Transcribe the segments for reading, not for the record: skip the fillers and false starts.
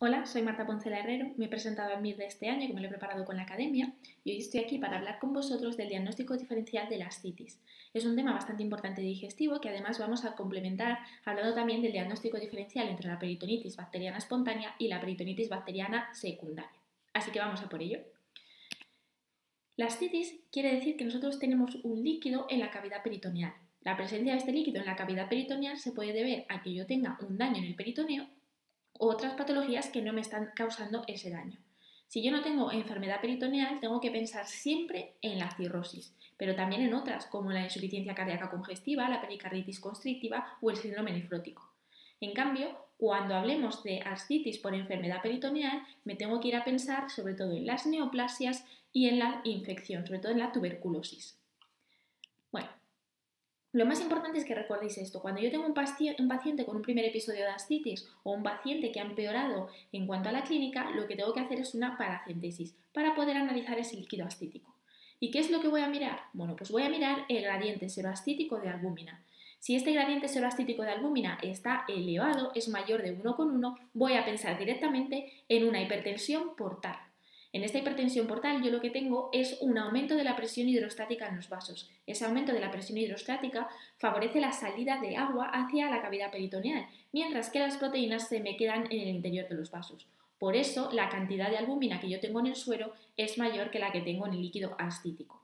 Hola, soy Marta Poncela Herrero, me he presentado al MIR de este año que me lo he preparado con la academia y hoy estoy aquí para hablar con vosotros del diagnóstico diferencial de la ascitis. Es un tema bastante importante digestivo que además vamos a complementar hablando también del diagnóstico diferencial entre la peritonitis bacteriana espontánea y la peritonitis bacteriana secundaria. Así que vamos a por ello. La ascitis quiere decir que nosotros tenemos un líquido en la cavidad peritoneal. La presencia de este líquido en la cavidad peritoneal se puede deber a que yo tenga un daño en el peritoneo o otras patologías que no me están causando ese daño. Si yo no tengo enfermedad peritoneal, tengo que pensar siempre en la cirrosis, pero también en otras como la insuficiencia cardíaca congestiva, la pericarditis constrictiva o el síndrome nefrótico. En cambio, cuando hablemos de ascitis por enfermedad peritoneal, me tengo que ir a pensar sobre todo en las neoplasias y en la infección, sobre todo en la tuberculosis. Bueno, lo más importante es que recordéis esto. Cuando yo tengo un paciente con un primer episodio de ascitis o un paciente que ha empeorado en cuanto a la clínica, lo que tengo que hacer es una paracentesis para poder analizar ese líquido ascítico. ¿Y qué es lo que voy a mirar? Bueno, pues voy a mirar el gradiente seroascítico de albúmina. Si este gradiente seroascítico de albúmina está elevado, es mayor de 1,1, voy a pensar directamente en una hipertensión portal. En esta hipertensión portal yo lo que tengo es un aumento de la presión hidrostática en los vasos. Ese aumento de la presión hidrostática favorece la salida de agua hacia la cavidad peritoneal, mientras que las proteínas se me quedan en el interior de los vasos. Por eso la cantidad de albúmina que yo tengo en el suero es mayor que la que tengo en el líquido ascítico.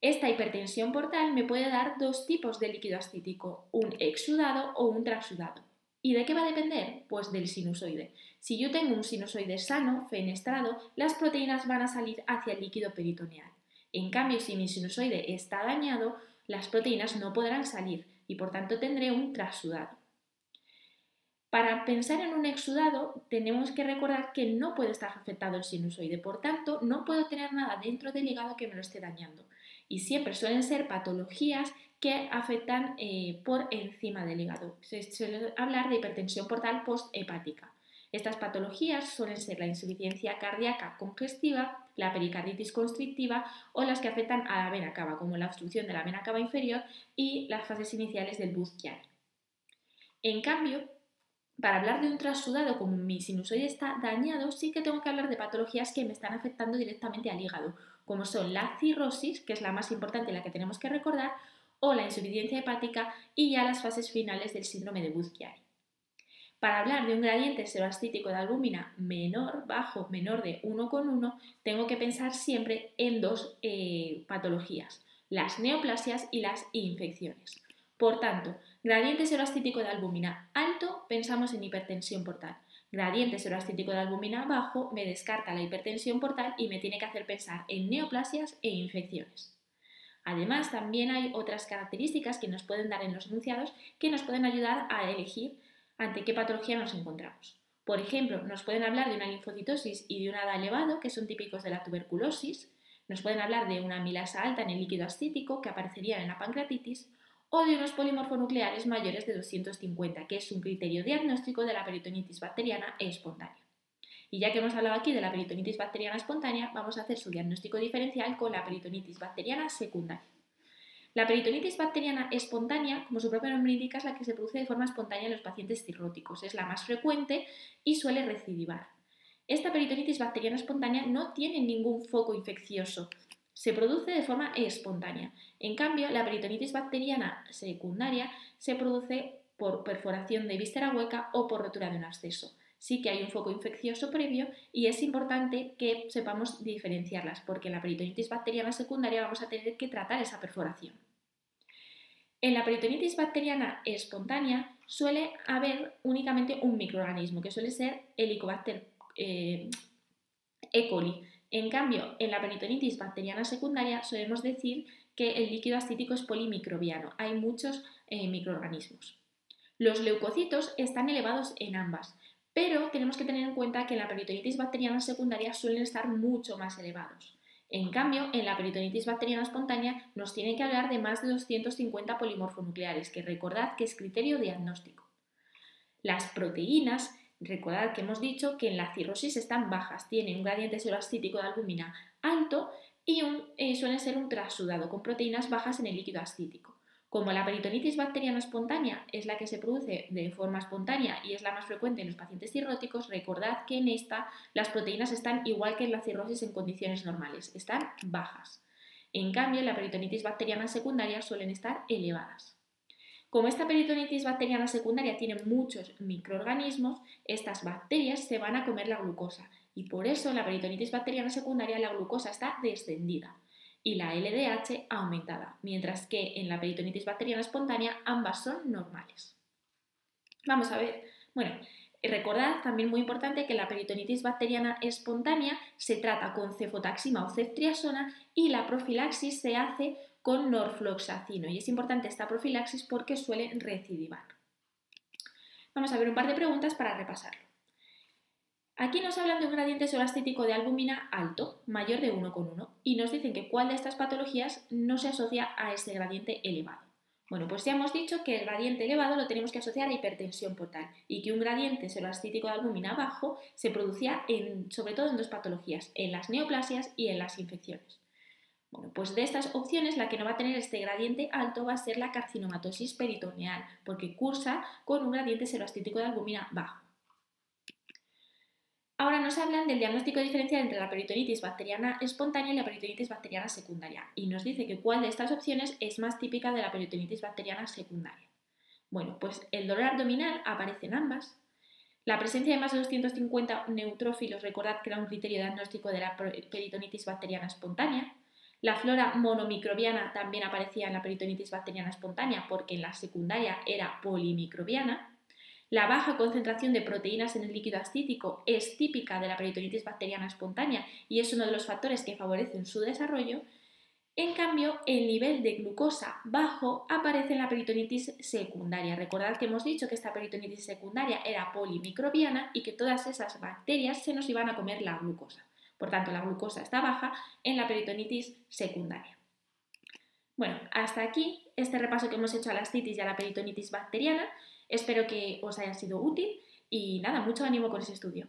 Esta hipertensión portal me puede dar dos tipos de líquido ascítico, un exudado o un transudado. ¿Y de qué va a depender? Pues del sinusoide. Si yo tengo un sinusoide sano, fenestrado, las proteínas van a salir hacia el líquido peritoneal. En cambio, si mi sinusoide está dañado, las proteínas no podrán salir y por tanto tendré un transudado. Para pensar en un exudado tenemos que recordar que no puede estar afectado el sinusoide, por tanto no puedo tener nada dentro del hígado que me lo esté dañando. Y siempre suelen ser patologías que afectan por encima del hígado. Se suele hablar de hipertensión portal posthepática. Estas patologías suelen ser la insuficiencia cardíaca congestiva, la pericarditis constrictiva o las que afectan a la vena cava, como la obstrucción de la vena cava inferior y las fases iniciales del Budd-Chiari. En cambio, para hablar de un transudado, como mi sinusoide está dañado, sí que tengo que hablar de patologías que me están afectando directamente al hígado, como son la cirrosis, que es la más importante y la que tenemos que recordar, o la insuficiencia hepática y ya las fases finales del síndrome de Budd-Chiari. Para hablar de un gradiente seroascítico de albúmina bajo, menor de 1,1, tengo que pensar siempre en dos patologías, las neoplasias y las infecciones. Por tanto, gradiente seroascítico de albúmina alto, pensamos en hipertensión portal. Gradiente seroascítico de albúmina bajo me descarta la hipertensión portal y me tiene que hacer pensar en neoplasias e infecciones. Además, también hay otras características que nos pueden dar en los enunciados que nos pueden ayudar a elegir ante qué patología nos encontramos. Por ejemplo, nos pueden hablar de una linfocitosis y de un ADA elevado, que son típicos de la tuberculosis, nos pueden hablar de una amilasa alta en el líquido ascítico, que aparecería en la pancreatitis, o de unos polimorfonucleares mayores de 250, que es un criterio diagnóstico de la peritonitis bacteriana espontánea. Y ya que hemos hablado aquí de la peritonitis bacteriana espontánea, vamos a hacer su diagnóstico diferencial con la peritonitis bacteriana secundaria. La peritonitis bacteriana espontánea, como su propio nombre indica, es la que se produce de forma espontánea en los pacientes cirróticos. Es la más frecuente y suele recidivar. Esta peritonitis bacteriana espontánea no tiene ningún foco infeccioso. Se produce de forma espontánea. En cambio, la peritonitis bacteriana secundaria se produce por perforación de víscera hueca o por rotura de un absceso. Sí que hay un foco infeccioso previo y es importante que sepamos diferenciarlas porque en la peritonitis bacteriana secundaria vamos a tener que tratar esa perforación. En la peritonitis bacteriana espontánea suele haber únicamente un microorganismo que suele ser Helicobacter E. coli. En cambio, en la peritonitis bacteriana secundaria solemos decir que el líquido ascítico es polimicrobiano. Hay muchos microorganismos. Los leucocitos están elevados en ambas, pero tenemos que tener en cuenta que en la peritonitis bacteriana secundaria suelen estar mucho más elevados. En cambio, en la peritonitis bacteriana espontánea nos tienen que hablar de más de 250 polimorfonucleares, que recordad que es criterio diagnóstico. Las proteínas, recordad que hemos dicho que en la cirrosis están bajas, tienen un gradiente seroascítico de albúmina alto y suelen ser un transudado con proteínas bajas en el líquido ascítico. Como la peritonitis bacteriana espontánea es la que se produce de forma espontánea y es la más frecuente en los pacientes cirróticos, recordad que en esta las proteínas están igual que en la cirrosis en condiciones normales, están bajas. En cambio, en la peritonitis bacteriana secundaria suelen estar elevadas. Como esta peritonitis bacteriana secundaria tiene muchos microorganismos, estas bacterias se van a comer la glucosa y por eso en la peritonitis bacteriana secundaria la glucosa está descendida y la LDH aumentada, mientras que en la peritonitis bacteriana espontánea ambas son normales. Vamos a ver, bueno, recordad también muy importante que la peritonitis bacteriana espontánea se trata con cefotaxima o ceftriaxona y la profilaxis se hace con norfloxacino y es importante esta profilaxis porque suele recidivar. Vamos a ver un par de preguntas para repasarlo. Aquí nos hablan de un gradiente sorastítico de albúmina alto, mayor de 1,1, y nos dicen que cuál de estas patologías no se asocia a ese gradiente elevado. Bueno, pues ya hemos dicho que el gradiente elevado lo tenemos que asociar a hipertensión portal y que un gradiente sorastítico de albúmina bajo se producía sobre todo en dos patologías, en las neoplasias y en las infecciones. Bueno, pues de estas opciones la que no va a tener este gradiente alto va a ser la carcinomatosis peritoneal, porque cursa con un gradiente sorastítico de albúmina bajo. Ahora nos hablan del diagnóstico diferencial entre la peritonitis bacteriana espontánea y la peritonitis bacteriana secundaria y nos dice que cuál de estas opciones es más típica de la peritonitis bacteriana secundaria. Bueno, pues el dolor abdominal aparece en ambas. La presencia de más de 250 neutrófilos, recordad que era un criterio diagnóstico de la peritonitis bacteriana espontánea. La flora monomicrobiana también aparecía en la peritonitis bacteriana espontánea porque en la secundaria era polimicrobiana. La baja concentración de proteínas en el líquido ascítico es típica de la peritonitis bacteriana espontánea y es uno de los factores que favorecen su desarrollo. En cambio, el nivel de glucosa bajo aparece en la peritonitis secundaria. Recordad que hemos dicho que esta peritonitis secundaria era polimicrobiana y que todas esas bacterias se nos iban a comer la glucosa. Por tanto, la glucosa está baja en la peritonitis secundaria. Bueno, hasta aquí este repaso que hemos hecho a la ascitis y a la peritonitis bacteriana. Espero que os haya sido útil y nada, mucho ánimo con ese estudio.